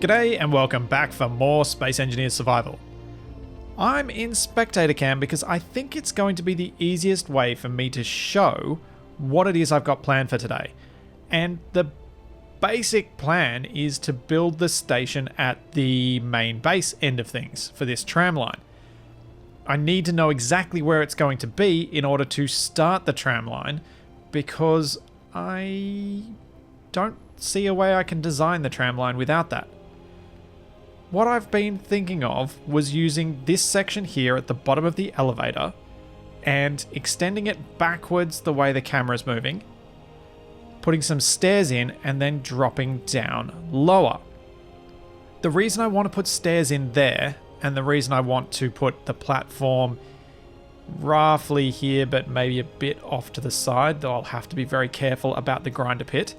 G'day and welcome back for more Space Engineers Survival. I'm in spectator cam because I think it's going to be the easiest way for me to show what it is I've got planned for today. And the basic plan is to build the station at the main base end of things for this tram line. I need to know exactly where it's going to be in order to start the tram line because I don't see a way I can design the tram line without that. What I've been thinking of was using this section here at the bottom of the elevator and extending it backwards the way the camera's moving, putting some stairs in and then dropping down lower. The reason I want to put stairs in there and the reason I want to put the platform roughly here but maybe a bit off to the side, though I'll have to be very careful about the grinder pit,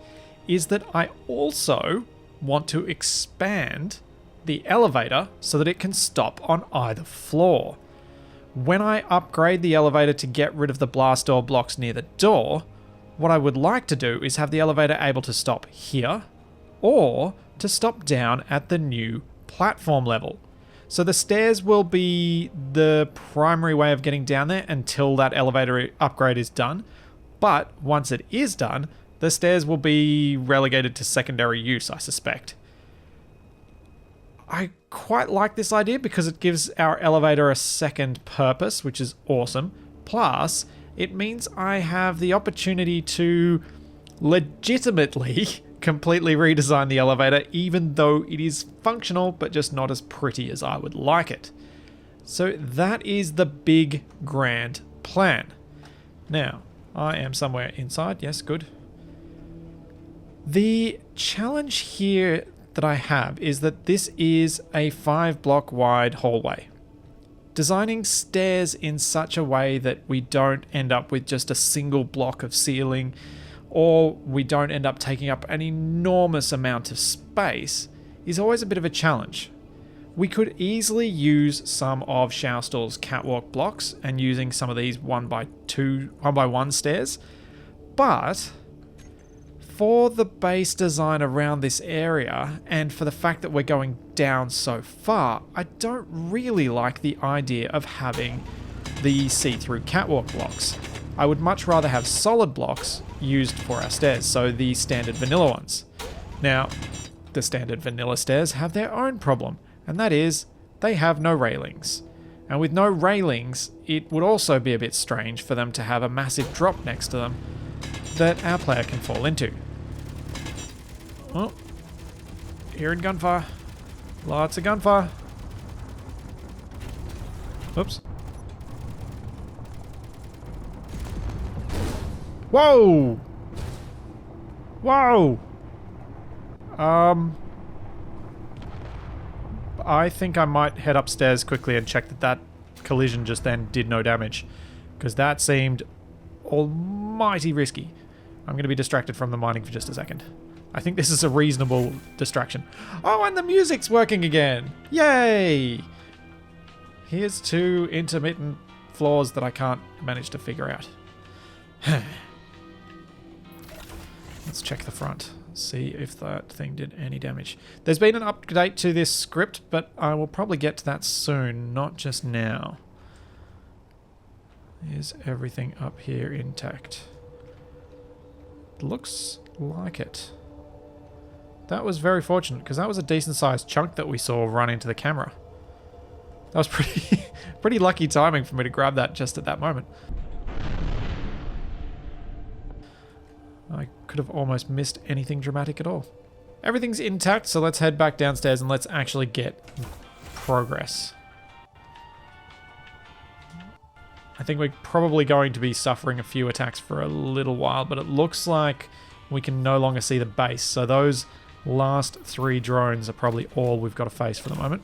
is that I also want to expand the elevator so that it can stop on either floor. When I upgrade the elevator to get rid of the blast door blocks near the door, what I would like to do is have the elevator able to stop here or to stop down at the new platform level. So the stairs will be the primary way of getting down there until that elevator upgrade is done. But once it is done, the stairs will be relegated to secondary use, I suspect. I quite like this idea because it gives our elevator a second purpose, which is awesome. Plus, it means I have the opportunity to legitimately completely redesign the elevator, even though it is functional, but just not as pretty as I would like it. So that is the big, grand plan. Now, I am somewhere inside. Yes, good. The challenge here that I have is that this is a 5-block wide hallway. Designing stairs in such a way that we don't end up with just a single block of ceiling or we don't end up taking up an enormous amount of space is always a bit of a challenge. We could easily use some of Showerstall's catwalk blocks and using some of these 1x1 stairs, but for the base design around this area, and for the fact that we're going down so far, I don't really like the idea of having the see-through catwalk blocks. I would much rather have solid blocks used for our stairs, so the standard vanilla ones. Now, the standard vanilla stairs have their own problem, and that is they have no railings. And with no railings, it would also be a bit strange for them to have a massive drop next to them that our player can fall into. Oh, hearing gunfire. Lots of gunfire. Oops. Whoa! Whoa! I think I might head upstairs quickly and check that that collision just then did no damage, because that seemed almighty risky. I'm going to be distracted from the mining for just a second. I think this is a reasonable distraction. Oh, and the music's working again! Yay! Here's two intermittent flaws that I can't manage to figure out. Let's check the front. See if that thing did any damage. There's been an update to this script, but I will probably get to that soon, not just now. Is everything up here intact? Looks like it. That was very fortunate, because that was a decent sized chunk that we saw run into the camera. That was pretty lucky timing for me to grab that just at that moment. I could have almost missed anything dramatic at all. Everything's intact, so let's head back downstairs and let's actually get progress. I think we're probably going to be suffering a few attacks for a little while, but it looks like we can no longer see the base, so those last 3 drones are probably all we've got to face for the moment.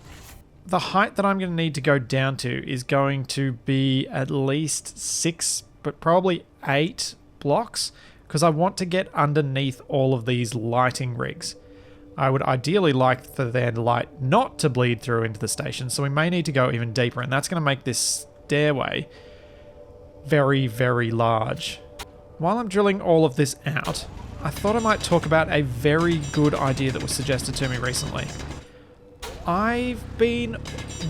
The height that I'm going to need to go down to is going to be at least 6, but probably 8 blocks, because I want to get underneath all of these lighting rigs. I would ideally like for their light not to bleed through into the station, so we may need to go even deeper, and that's going to make this stairway very, very large. While I'm drilling all of this out, I thought I might talk about a very good idea that was suggested to me recently. I've been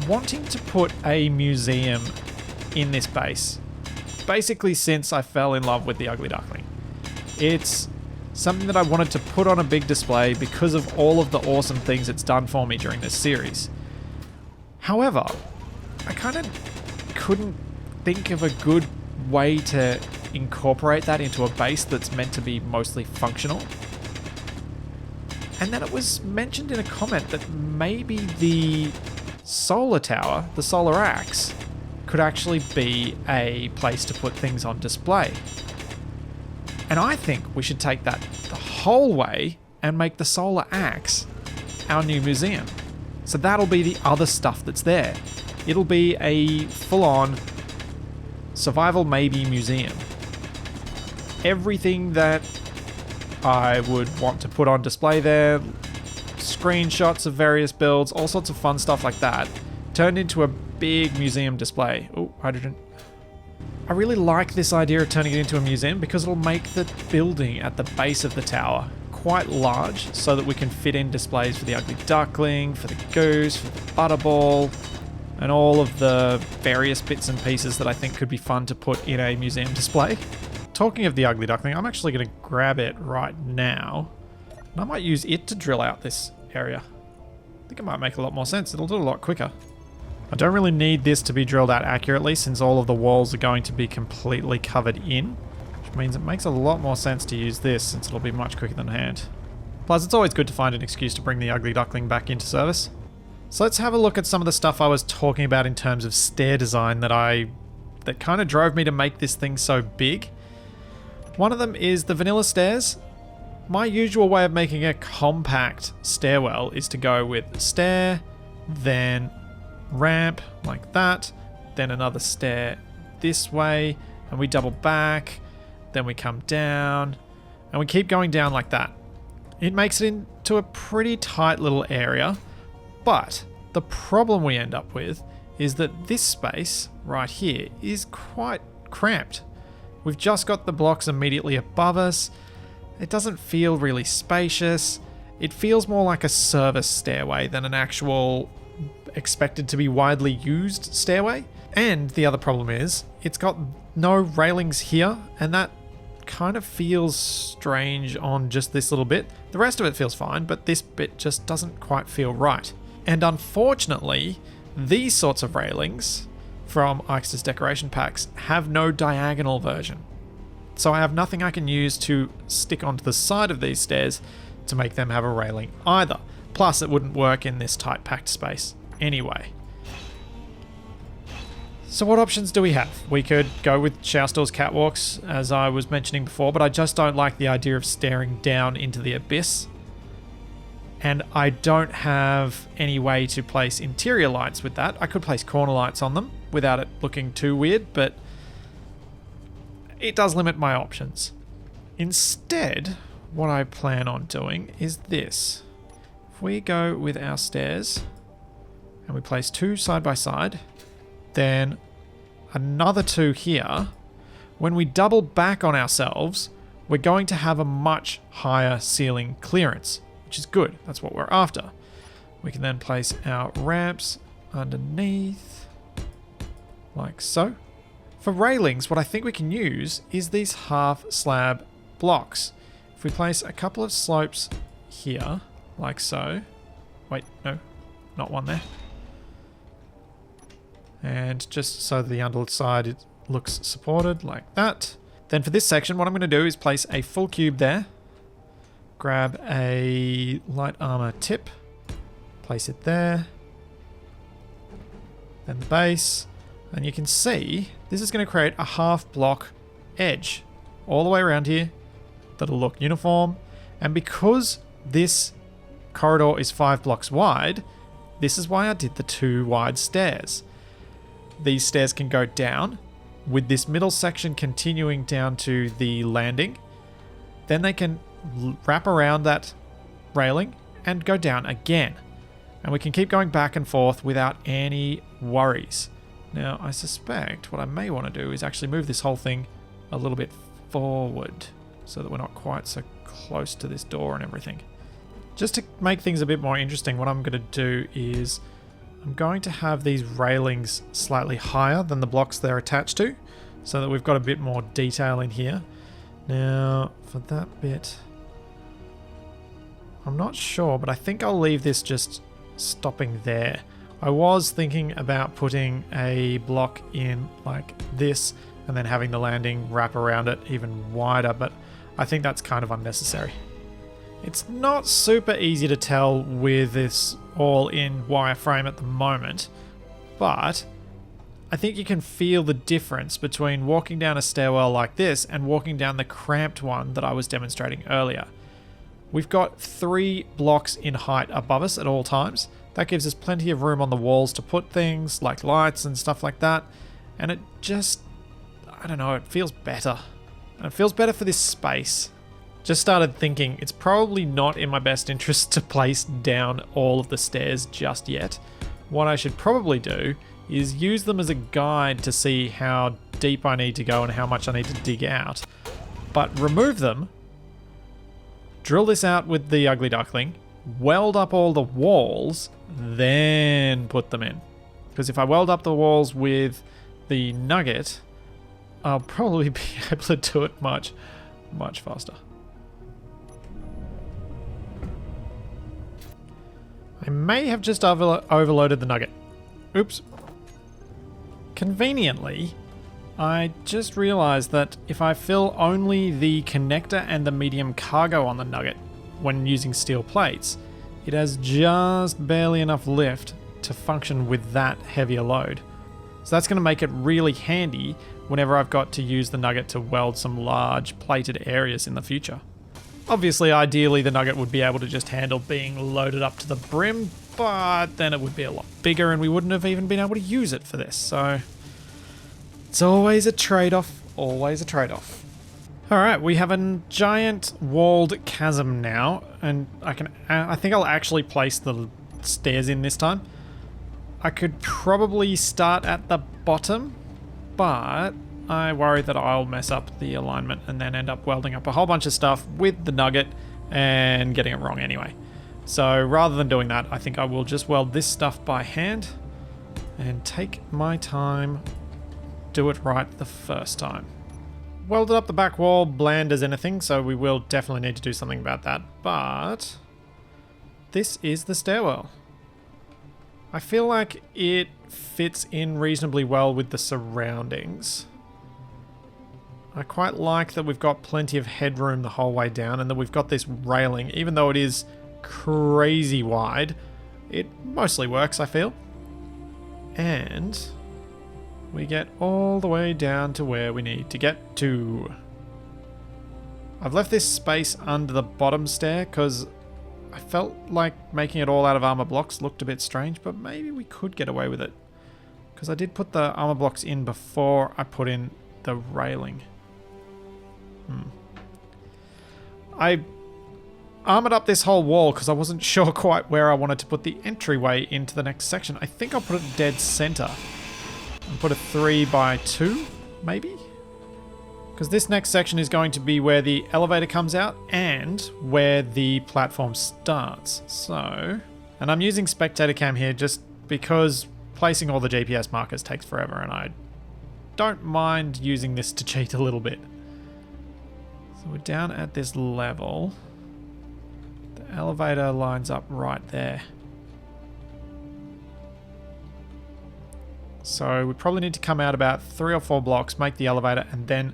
wanting to put a museum in this base, basically since I fell in love with the Ugly Duckling. It's something that I wanted to put on a big display because of all of the awesome things it's done for me during this series. However, I kind of couldn't think of a good way to incorporate that into a base that's meant to be mostly functional. And then it was mentioned in a comment that maybe the solar tower, the solar axe, could actually be a place to put things on display. And I think we should take that the whole way and make the solar axe our new museum. So that'll be the other stuff that's there. It'll be a full-on survival maybe museum. Everything that I would want to put on display there, screenshots of various builds, all sorts of fun stuff like that, turned into a big museum display. Oh, hydrogen. I really like this idea of turning it into a museum because it'll make the building at the base of the tower quite large so that we can fit in displays for the Ugly Duckling, for the Goose, for the Butterball, and all of the various bits and pieces that I think could be fun to put in a museum display. Talking of the Ugly Duckling, I'm actually going to grab it right now, and I might use it to drill out this area. I think it might make a lot more sense. It'll do it a lot quicker. I don't really need this to be drilled out accurately since all of the walls are going to be completely covered in, which means it makes a lot more sense to use this since it'll be much quicker than hand. Plus, it's always good to find an excuse to bring the Ugly Duckling back into service. So let's have a look at some of the stuff I was talking about in terms of stair design that kind of drove me to make this thing so big. One of them is the vanilla stairs. My usual way of making a compact stairwell is to go with stair, then ramp like that, then another stair this way, and we double back, then we come down, and we keep going down like that. It makes it into a pretty tight little area, but the problem we end up with is that this space right here is quite cramped. We've just got the blocks immediately above us. It doesn't feel really spacious. It feels more like a service stairway than an actual expected to be widely used stairway. And the other problem is it's got no railings here, and that kind of feels strange on just this little bit. The rest of it feels fine, but this bit just doesn't quite feel right. And unfortunately, these sorts of railings from Ixter's decoration packs have no diagonal version. So I have nothing I can use to stick onto the side of these stairs to make them have a railing either. Plus, it wouldn't work in this tight packed space anyway. So what options do we have? We could go with Showerstore's catwalks, as I was mentioning before, but I just don't like the idea of staring down into the abyss. And I don't have any way to place interior lights with that. I could place corner lights on them without it looking too weird, but it does limit my options. Instead, what I plan on doing is this. If we go with our stairs and we place two side by side, then another two here, when we double back on ourselves, we're going to have a much higher ceiling clearance, which is good. That's what we're after. We can then place our ramps underneath, like so. For railings, what I think we can use is these half slab blocks. If we place a couple of slopes here, like so. Wait, no, not one there. And just so the underside it looks supported like that. Then for this section, what I'm going to do is place a full cube there. Grab a light armor tip. Place it there. Then the base. And you can see this is going to create a half block edge all the way around here that'll look uniform. And because this corridor is 5 blocks wide, this is why I did the 2 wide stairs. These stairs can go down with this middle section continuing down to the landing. Then they can wrap around that railing and go down again. And we can keep going back and forth without any worries. Now, I suspect what I may want to do is actually move this whole thing a little bit forward so that we're not quite so close to this door and everything. Just to make things a bit more interesting, what I'm going to do is I'm going to have these railings slightly higher than the blocks they're attached to, so that we've got a bit more detail in here. Now, for that bit, I'm not sure, but I think I'll leave this just stopping there. I was thinking about putting a block in like this and then having the landing wrap around it even wider, but I think that's kind of unnecessary. It's not super easy to tell with this all in wireframe at the moment, but I think you can feel the difference between walking down a stairwell like this and walking down the cramped one that I was demonstrating earlier. We've got 3 blocks in height above us at all times. That gives us plenty of room on the walls to put things like lights and stuff like that, and it just, I don't know, it feels better. And it feels better for this space. Just started thinking it's probably not in my best interest to place down all of the stairs just yet. What I should probably do is use them as a guide to see how deep I need to go and how much I need to dig out. But remove them, drill this out with the ugly duckling, weld up all the walls, then put them in. Because if I weld up the walls with the nugget, I'll probably be able to do it much faster. I may have just overloaded the nugget. Oops. Conveniently, I just realized that if I fill only the connector and the medium cargo on the nugget when using steel plates, it has just barely enough lift to function with that heavier load. So that's going to make it really handy whenever I've got to use the nugget to weld some large plated areas in the future. Obviously, ideally, the nugget would be able to just handle being loaded up to the brim, but then it would be a lot bigger and we wouldn't have even been able to use it for this. So it's always a trade-off, always a trade-off. All right, we have a giant walled chasm now, and I think I'll actually place the stairs in this time. I could probably start at the bottom, but I worry that I'll mess up the alignment and then end up welding up a whole bunch of stuff with the nugget and getting it wrong anyway. So rather than doing that, I think I will just weld this stuff by hand and take my time, do it right the first time. Welded up the back wall, bland as anything, so we will definitely need to do something about that, but this is the stairwell. I feel like it fits in reasonably well with the surroundings. I quite like that we've got plenty of headroom the whole way down and that we've got this railing. Even though it is crazy wide, it mostly works, I feel. And we get all the way down to where we need to get to. I've left this space under the bottom stair because I felt like making it all out of armor blocks looked a bit strange, but maybe we could get away with it. Because I did put the armor blocks in before I put in the railing. I armored up this whole wall because I wasn't sure quite where I wanted to put the entryway into the next section. I think I'll put it dead center and put a 3x2 maybe, because this next section is going to be where the elevator comes out and where the platform starts. So, and I'm using spectator cam here just because placing all the GPS markers takes forever and I don't mind using this to cheat a little bit. So we're down at this level. The elevator lines up right there. So we probably need to come out about 3 or 4 blocks, make the elevator, and then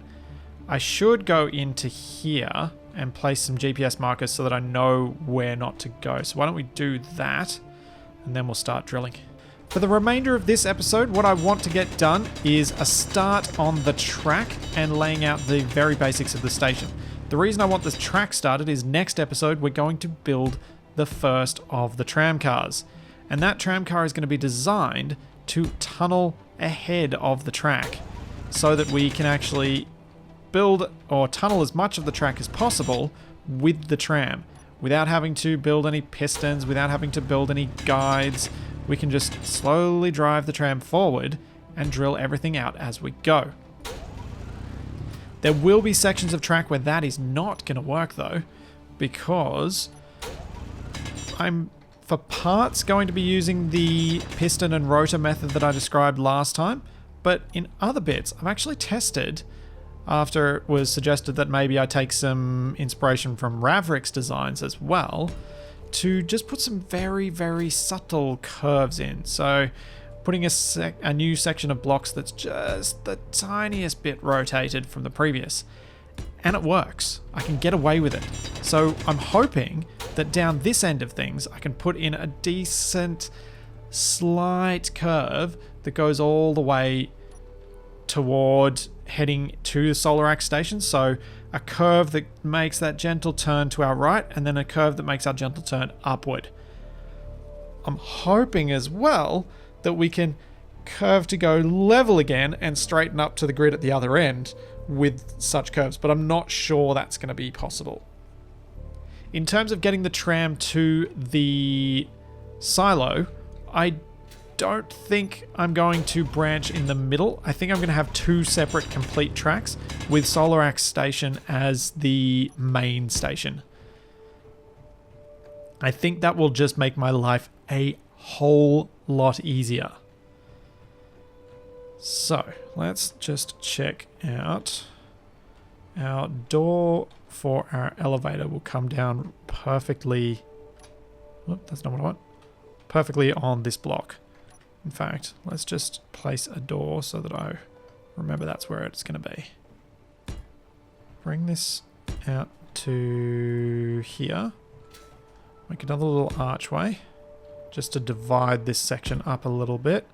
I should go into here and place some GPS markers so that I know where not to go. So why don't we do that, and then we'll start drilling. For the remainder of this episode, what I want to get done is a start on the track and laying out the very basics of the station. The reason I want this track started is next episode we're going to build the first of the tram cars. And that tram car is going to be designed to tunnel ahead of the track so that we can actually build or tunnel as much of the track as possible with the tram without having to build any pistons, without having to build any guides. We can just slowly drive the tram forward and drill everything out as we go. There will be sections of track where that is not going to work though, because I'm, for parts, going to be using the piston and rotor method that I described last time, but in other bits, I've actually tested, after it was suggested that maybe I take some inspiration from Ravrick's designs as well, to just put some very, very subtle curves in. So putting a new section of blocks that's just the tiniest bit rotated from the previous. And it works. I can get away with it. So I'm hoping that down this end of things, I can put in a decent, slight curve that goes all the way toward heading to the Solar Axe station. So a curve that makes that gentle turn to our right, and then a curve that makes our gentle turn upward. I'm hoping as well that we can curve to go level again and straighten up to the grid at the other end with such curves, but I'm not sure that's going to be possible. In terms of getting the tram to the silo, I don't think I'm going to branch in the middle. I think I'm going to have two separate complete tracks with Solar Axe Station as the main station. I think that will just make my life a whole lot easier. So let's just check out our door for our elevator will come down perfectly. Oh, that's not what I want. Perfectly on this block. In fact, let's just place a door so that I remember that's where it's going to be. Bring this out to here. Make another little archway just to divide this section up a little bit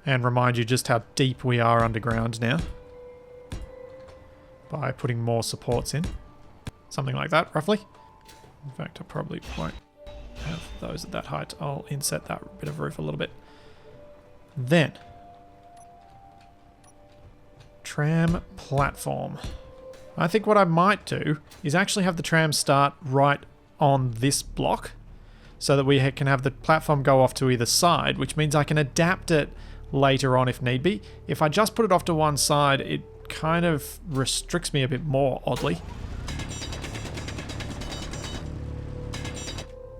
and remind you just how deep we are underground now by putting more supports in. Something like that, roughly. In fact, I probably won't have those at that height. I'll inset that bit of roof a little bit. Then, tram platform. I think what I might do is actually have the tram start right on this block so that we can have the platform go off to either side, which means I can adapt it later on if need be. If I just put it off to one side, it kind of restricts me a bit more, oddly.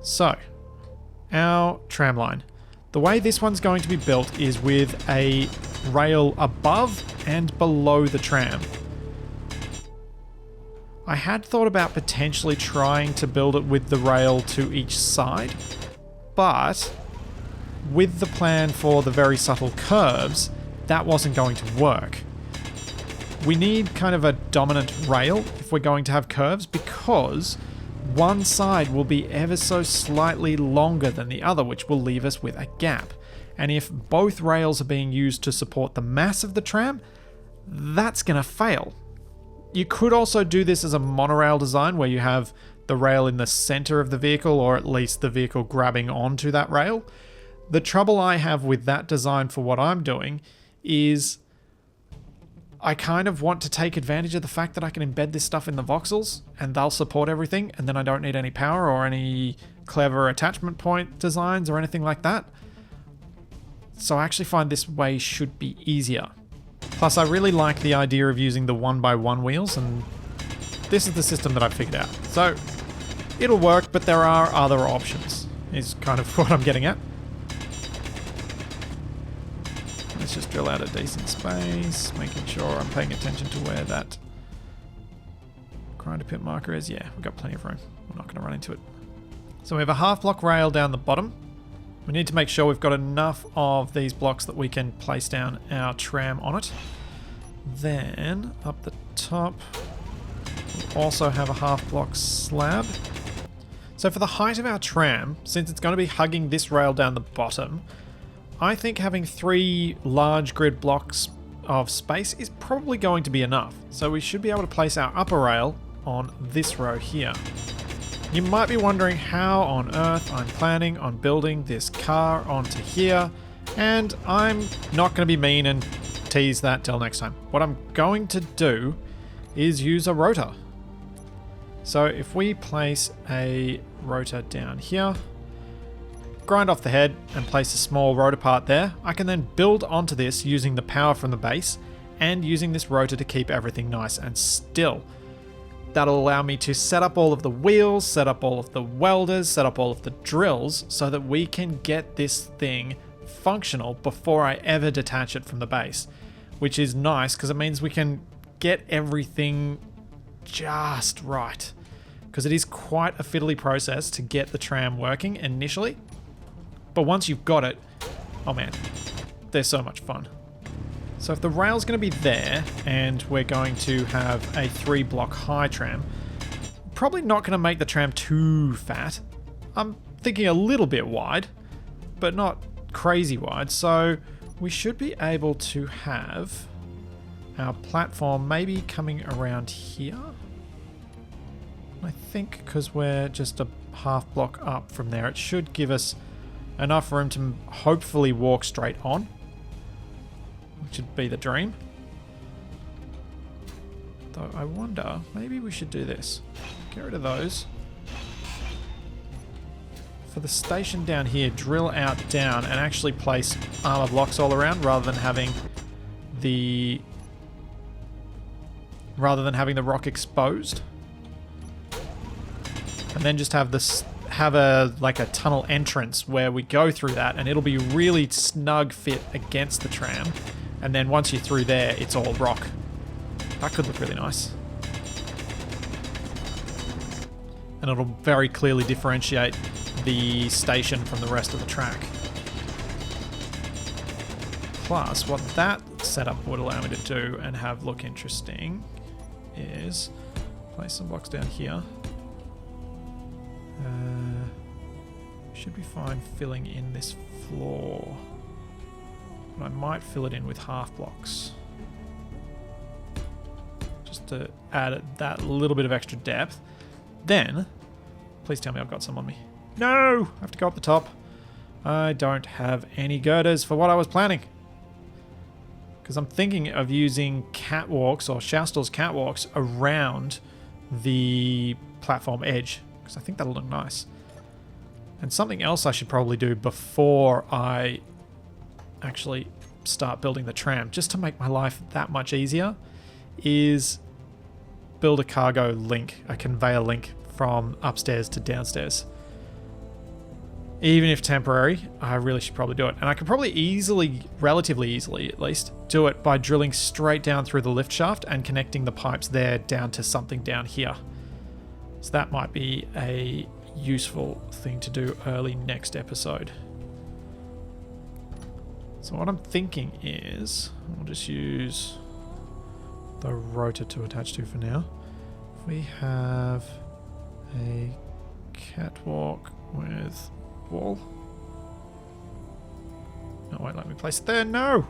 So, our tram line. The way this one's going to be built is with a rail above and below the tram. I had thought about potentially trying to build it with the rail to each side, but with the plan for the very subtle curves, that wasn't going to work. We need kind of a dominant rail if we're going to have curves, because one side will be ever so slightly longer than the other, which will leave us with a gap. And if both rails are being used to support the mass of the tram, that's going to fail. You could also do this as a monorail design where you have the rail in the center of the vehicle, or at least the vehicle grabbing onto that rail. The trouble I have with that design for what I'm doing is I kind of want to take advantage of the fact that I can embed this stuff in the voxels and they'll support everything, and then I don't need any power or any clever attachment point designs or anything like that. So I actually find this way should be easier. Plus, I really like the idea of using the 1x1 wheels, and this is the system that I've figured out. So it'll work, but there are other options, is kind of what I'm getting at. Let's just drill out a decent space, making sure I'm paying attention to where that grinder pit marker is. Yeah, we've got plenty of room. We're not going to run into it. So we have a half block rail down the bottom. We need to make sure we've got enough of these blocks that we can place down our tram on it. Then up the top, we'll also have a half block slab. So for the height of our tram, since it's going to be hugging this rail down the bottom, I think having 3 large grid blocks of space is probably going to be enough. So we should be able to place our upper rail on this row here. You might be wondering how on earth I'm planning on building this car onto here, and I'm not going to be mean and tease that till next time. What I'm going to do is use a rotor. So if we place a rotor down here, grind off the head and place a small rotor part there, I can then build onto this using the power from the base and using this rotor to keep everything nice and still. That'll allow me to set up all of the wheels, set up all of the welders, set up all of the drills so that we can get this thing functional before I ever detach it from the base, which is nice because it means we can get everything just right, because it is quite a fiddly process to get the tram working initially, but once you've got it, oh man, they're so much fun. So if the rail's going to be there and we're going to have a 3-block high tram, probably not going to make the tram too fat. I'm thinking a little bit wide, but not crazy wide. So we should be able to have our platform maybe coming around here. I think because we're just a half block up from there, it should give us enough room to hopefully walk straight on, which would be the dream. Though I wonder, maybe we should do this. Get rid of those. For the station down here, drill out down and actually place armor blocks all around rather than having the rock exposed. And then just have this like a tunnel entrance where we go through that, and it'll be really snug fit against the tram. And then once you're through there, it's all rock. That could look really nice. And it'll very clearly differentiate the station from the rest of the track. Plus, what that setup would allow me to do and have look interesting is place some blocks down here. Should be fine filling in this floor. But I might fill it in with half blocks, just to add that little bit of extra depth. Then, please tell me I've got some on me. No! I have to go up the top. I don't have any girders for what I was planning. Because I'm thinking of using catwalks or Shoustel's catwalks around the platform edge, because I think that'll look nice. And something else I should probably do before I actually start building the tram, just to make my life that much easier, is build a cargo link, a conveyor link from upstairs to downstairs. Even if temporary, I really should probably do it. And I could probably easily, relatively easily at least, do it by drilling straight down through the lift shaft and connecting the pipes there down to something down here. So that might be a useful thing to do early next episode. So what I'm thinking is, we'll just use the rotor to attach to for now. If we have a catwalk with wall. No, won't let me place it there. No!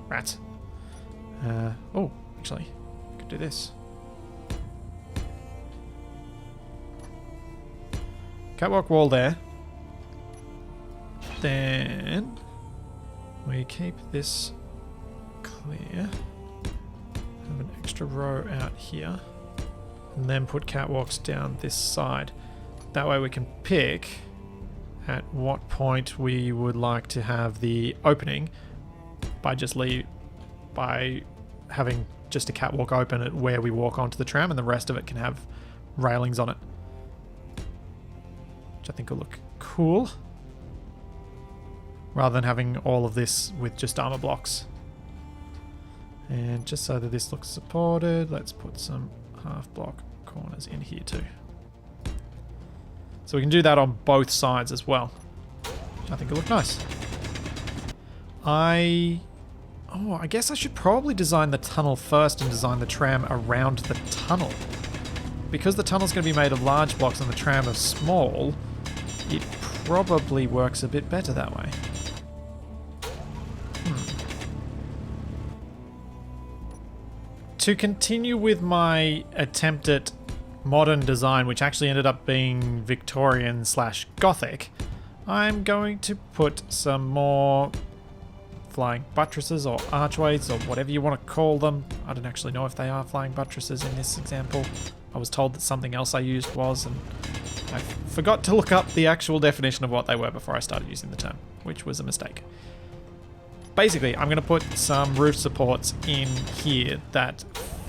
Rats. Oh, actually, I could do this. Catwalk wall there. Then we keep this clear. Have an extra row out here. And then put catwalks down this side. That way we can pick at what point we would like to have the opening by having just a catwalk open at where we walk onto the tram, and the rest of it can have railings on it. Which I think will look cool. Rather than having all of this with just armor blocks. And just so that this looks supported, let's put some half block corners in here too. So we can do that on both sides as well. I think it'll look nice. I guess I should probably design the tunnel first and design the tram around the tunnel. Because the tunnel's going to be made of large blocks and the tram is small, it probably works a bit better that way. To continue with my attempt at modern design, which actually ended up being Victorian / Gothic, I'm going to put some more flying buttresses or archways or whatever you want to call them. I don't actually know if they are flying buttresses in this example. I was told that something else I used was, and I forgot to look up the actual definition of what they were before I started using the term, which was a mistake. Basically, I'm going to put some roof supports in here that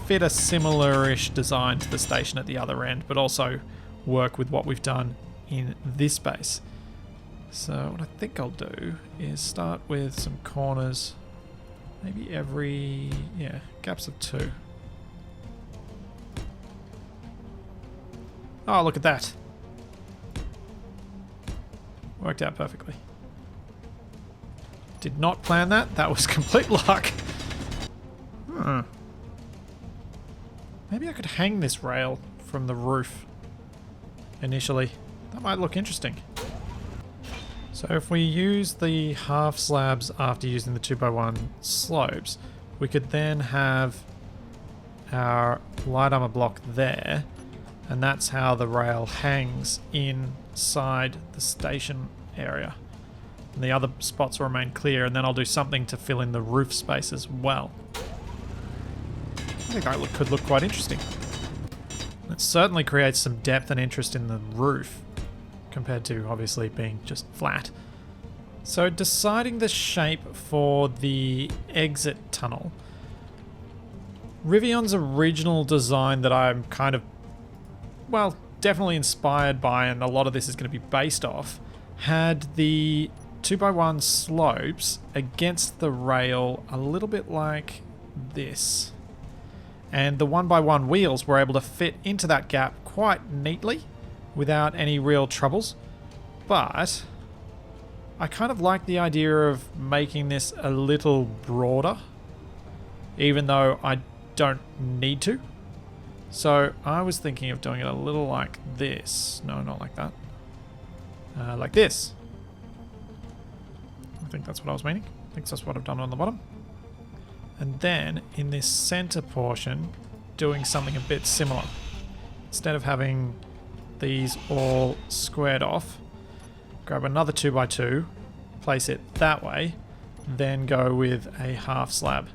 fit a similar-ish design to the station at the other end, but also work with what we've done in this space. So what I think I'll do is start with some corners, maybe every, gaps of 2. Oh, look at that. Worked out perfectly. Did not plan that. That was complete luck. Maybe I could hang this rail from the roof initially. That might look interesting. So if we use the half slabs after using the 2x1 slopes, we could then have our light armor block there, and that's how the rail hangs inside the station area. And the other spots will remain clear, and then I'll do something to fill in the roof space as well. I think that could look quite interesting. It certainly creates some depth and interest in the roof, compared to obviously being just flat. So deciding the shape for the exit tunnel. Rivion's original design that I'm kind of, well, definitely inspired by, and a lot of this is going to be based off, had the 2x1 slopes against the rail a little bit like this. And the 1x1 wheels were able to fit into that gap quite neatly without any real troubles. But I kind of like the idea of making this a little broader, even though I don't need to. So I was thinking of doing it a little like this. No, not like that. Like this. I think that's what I was meaning. I think that's what I've done on the bottom. And then in this center portion, doing something a bit similar. Instead of having these all squared off, grab another 2x2, place it that way, then go with a half slab.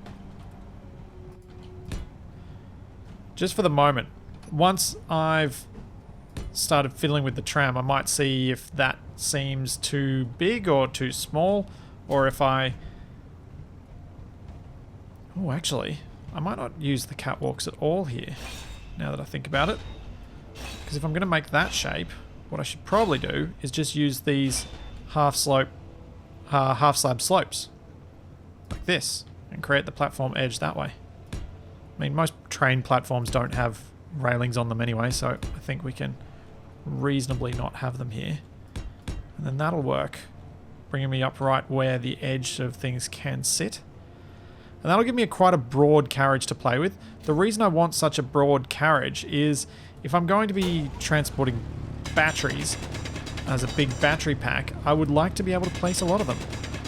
Just for the moment, once I've started fiddling with the tram, I might see if that seems too big or too small, or if I... Oh, actually, I might not use the catwalks at all here, now that I think about it. Because if I'm going to make that shape, what I should probably do is just use these half slab slopes, like this, and create the platform edge that way. I mean, most train platforms don't have railings on them anyway, so I think we can reasonably not have them here. And then that'll work, bringing me up right where the edge of things can sit. And that'll give me quite a broad carriage to play with. The reason I want such a broad carriage is if I'm going to be transporting batteries as a big battery pack, I would like to be able to place a lot of them.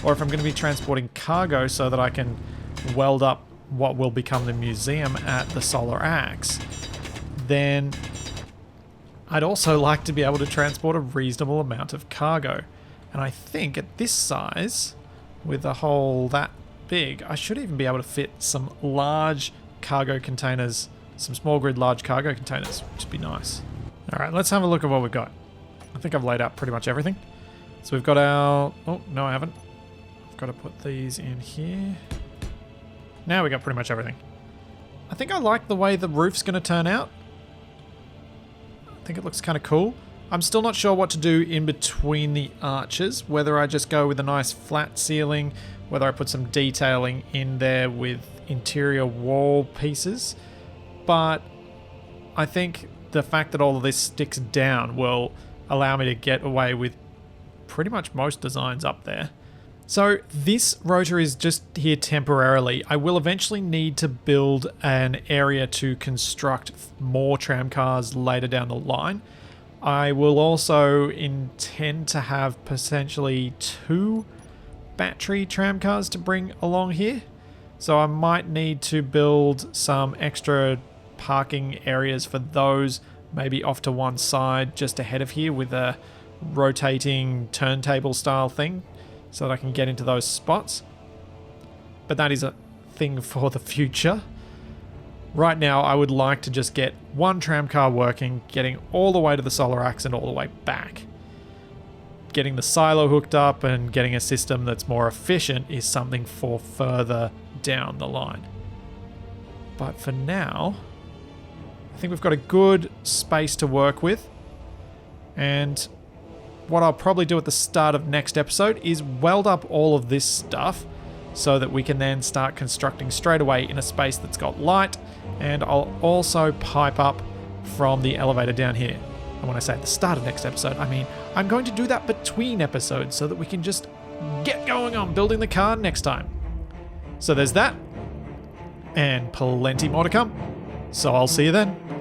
Or if I'm going to be transporting cargo so that I can weld up what will become the museum at the Solar Axe, then I'd also like to be able to transport a reasonable amount of cargo. And I think at this size, with a hole that big, I should even be able to fit some large cargo containers, some small grid large cargo containers, which would be nice. All right, let's have a look at what we've got. I think I've laid out pretty much everything. So we've got our... Oh, no, I haven't. I've got to put these in here. Now we got pretty much everything. I think I like the way the roof's going to turn out. I think it looks kind of cool. I'm still not sure what to do in between the arches, whether I just go with a nice flat ceiling, whether I put some detailing in there with interior wall pieces. But I think the fact that all of this sticks down will allow me to get away with pretty much most designs up there. So this rotor is just here temporarily. I will eventually need to build an area to construct more tram cars later down the line. I will also intend to have potentially 2 battery tram cars to bring along here. So I might need to build some extra parking areas for those, maybe off to one side just ahead of here with a rotating turntable style thing, so that I can get into those spots. But that is a thing for the future. Right now, I would like to just get one tram car working, getting all the way to the Solar Axe and all the way back. Getting the silo hooked up and getting a system that's more efficient is something for further down the line. But for now, I think we've got a good space to work with. And what I'll probably do at the start of next episode is weld up all of this stuff so that we can then start constructing straight away in a space that's got light. And I'll also pipe up from the elevator down here. And when I say at the start of next episode, I mean I'm going to do that between episodes so that we can just get going on building the car next time. So there's that, and plenty more to come. So I'll see you then.